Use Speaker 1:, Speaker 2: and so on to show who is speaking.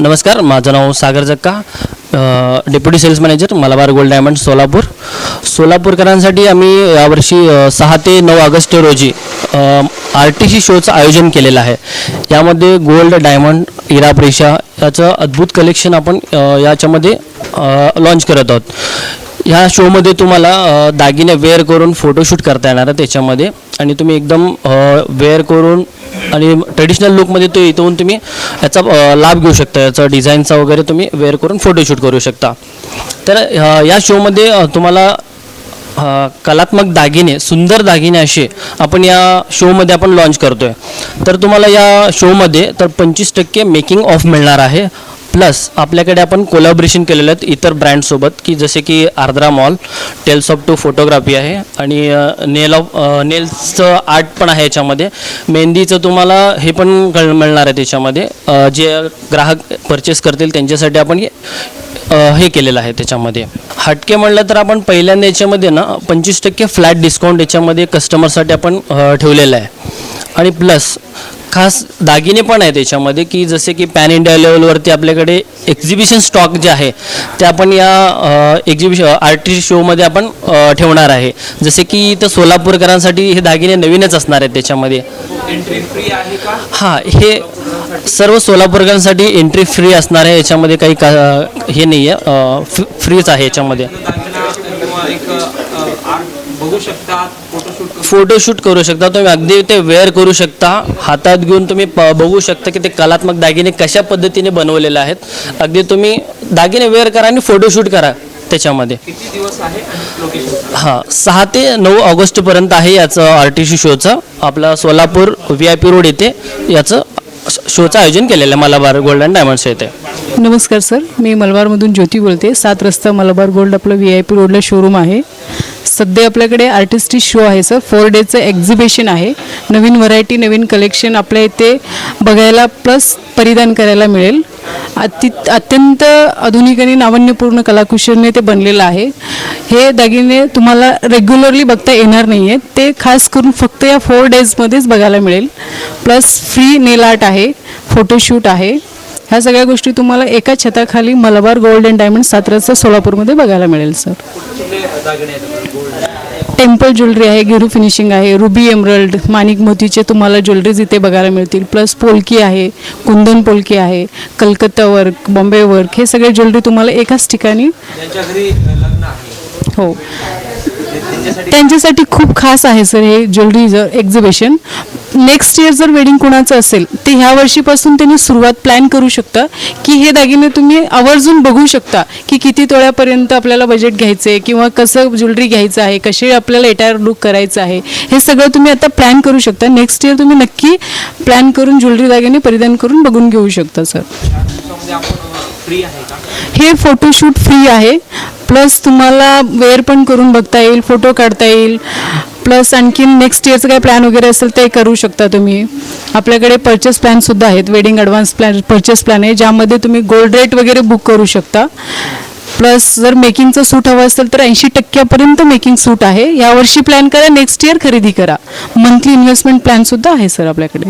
Speaker 1: नमस्कार, माझं नाव Sagar Jakka, deputy sales manager Malabar gold diamond Solapur. सोलापूरकरांसाठी आम्ही यावर्षी 6 ते 9 ऑगस्ट रोजी RTC शोचं आयोजन केलेलं आहे. यामध्ये गोल्ड, डायमंड, हिरा, प्रेशा याचं अद्भुत कलेक्शन आपण याच्यामध्ये लॉन्च करत आहोत. ह्या शोमध्ये तुम्हाला दागिने वेअर करून फोटोशूट करता येणार आहे त्याच्यामध्ये, आणि तुम्ही एकदम वेअर करून आणि ट्रेडिशनल लुकमध्ये तो इथून तुम्ही याचा लाभ घेऊ शकता. याचा डिझाईनचा वगैरे तुम्ही वेअर करून फोटोशूट करू शकता. तर या शोमध्ये तुम्हाला कलात्मक दागिने, सुंदर दागिने असे आपण या शोमध्ये आपण लॉन्च करतो आहे. तर तुम्हाला या शोमध्ये तर 25% मेकिंग ऑफ मिळणार आहे. प्लस आपल्याकडे आपण कोलॅबोरेशन केलेलं आहेत इतर ब्रँडसोबत, की जसे की Ardra mall, tales of two photography आहे, आणि नेल्सचं आर्ट पण आहे याच्यामध्ये. मेहंदीचं तुम्हाला हे पण मिळणार आहे त्याच्यामध्ये. जे ग्राहक परचेस करतील त्यांच्यासाठी आपण हे केलेलं आहे. त्याच्यामध्ये हटके म्हणलं तर आपण पहिल्यांदा याच्यामध्ये ना 25% फ्लॅट डिस्काउंट याच्यामध्ये कस्टमरसाठी आपण ठेवलेलं आहे. आणि प्लस खास दागिने पण आहे त्याच्यामध्ये, की जसे की पॅन इंडिया लेवलवरती आपल्याकडे एक्झिबिशन स्टॉक जे आहे ते आपण या RTC शोमध्ये आपण ठेवणार आहे. जसे की इथं सोलापूरकरांसाठी हे दागिने नवीनच असणार आहेत त्याच्यामध्ये.
Speaker 2: एंट्री फ्री आहे का?
Speaker 1: हां, हे सर्व सोलापूरकरांसाठी एंट्री फ्री असणार आहे. याच्यामध्ये काही हे नाही आहे, फ्रीच आहे याच्यामध्ये.
Speaker 2: बघू शकता,
Speaker 1: फोटोशूट करू शकता तुम्ही, अगदी ते वेअर करू शकता. हातात घेऊन तुम्ही बघू शकता की ते कलात्मक दागिने कशा पद्धतीने बनवलेले आहेत. अगदी तुम्ही दागिने वेअर करा आणि फोटोशूट करा त्याच्यामध्ये.
Speaker 2: किती दिवस आहे आणि लोकेशन?
Speaker 1: हां, 6 ते 9 ऑगस्टपर्यंत आहे याचं RTC शोचं. आपला सोलापूर VIP रोड येथे याचं शोचं आयोजन केलेलं आहे मलबार गोल्ड अँड डायमंड्स येथे.
Speaker 3: नमस्कार सर, मी मलबारमधून ज्योती बोलते. 7 रस्ता मलबार गोल्ड आपलं VIP रोडला शोरूम आहे. सध्या आपल्याकडे RTC शो आहे सर. 4 डेजचं एक्झिबिशन आहे. नवीन व्हरायटी, नवीन कलेक्शन आपल्या इथे बघायला प्लस परिधान करायला मिळेल. अत्यंत आधुनिक आणि नाविन्यपूर्ण कलाकुशलने ते बनलेलं आहे. हे दागिने तुम्हाला रेग्युलरली बघता येणार नाही आहेत. ते खास करून फक्त या 4 डेजमध्येच बघायला मिळेल. प्लस फ्री नेल आर्ट आहे, फोटोशूट आहे. ह्या सगळ्या गोष्टी तुम्हाला एका छताखाली मलबार गोल्ड अँड डायमंड 7 रस्ता सोलापूरमध्ये बघायला मिळेल सर. टेम्पल ज्वेलरी आहे, गिरू फिनिशिंग आहे, रुबी एमरल्ड, माणिक मोतीचे तुम्हाला ज्वेलरीज इथे बघायला मिळतील. प्लस पोलकी आहे, कुंदन पोलकी आहे, कलकत्ता वर्क, बॉम्बे वर्क, हे सगळे ज्वेलरी तुम्हाला एकाच ठिकाणी. हो, त्यांच्यासाठी खूप खास आहे सर हे ज्वेलरी एक्झिबिशन. नेक्स्ट इयर जर वेडिंग कोणाचं असेल ते ह्या वर्षीपासून त्यांनी सुरुवात प्लॅन करू शकता, की हे दागिने तुम्ही आवर्जून बघू शकता की किती तोळ्यापर्यंत आपल्याला बजेट घ्यायचं आहे, किंवा कसं ज्वेलरी घ्यायचं आहे, कसे आपल्याला एटायर लुक करायचं आहे, हे सगळं तुम्ही आता प्लॅन करू शकता. नेक्स्ट इयर तुम्ही नक्की प्लॅन करून ज्वेलरी दागिने परिधान करून बघून घेऊ शकता सर. हे फोटोशूट फ्री आहे. प्लस तुम्हाला वेअर पण करून बघता येईल, फोटो काढता येईल. प्लस आणखीन नेक्स्ट इयरचं काही प्लॅन वगैरे असेल ते करू शकता तुम्ही. आपल्याकडे परचेस प्लॅनसुद्धा आहेत, wedding advance plan, purchase plan आहे, ज्यामध्ये तुम्ही गोल्ड रेट वगैरे बुक करू शकता. प्लस जर मेकिंगचं सूट हवं असेल तर 80% मेकिंग सूट आहे. यावर्षी प्लॅन करा, नेक्स्ट इयर खरेदी करा. मंथली इन्व्हेस्टमेंट प्लॅनसुद्धा आहे सर आपल्याकडे.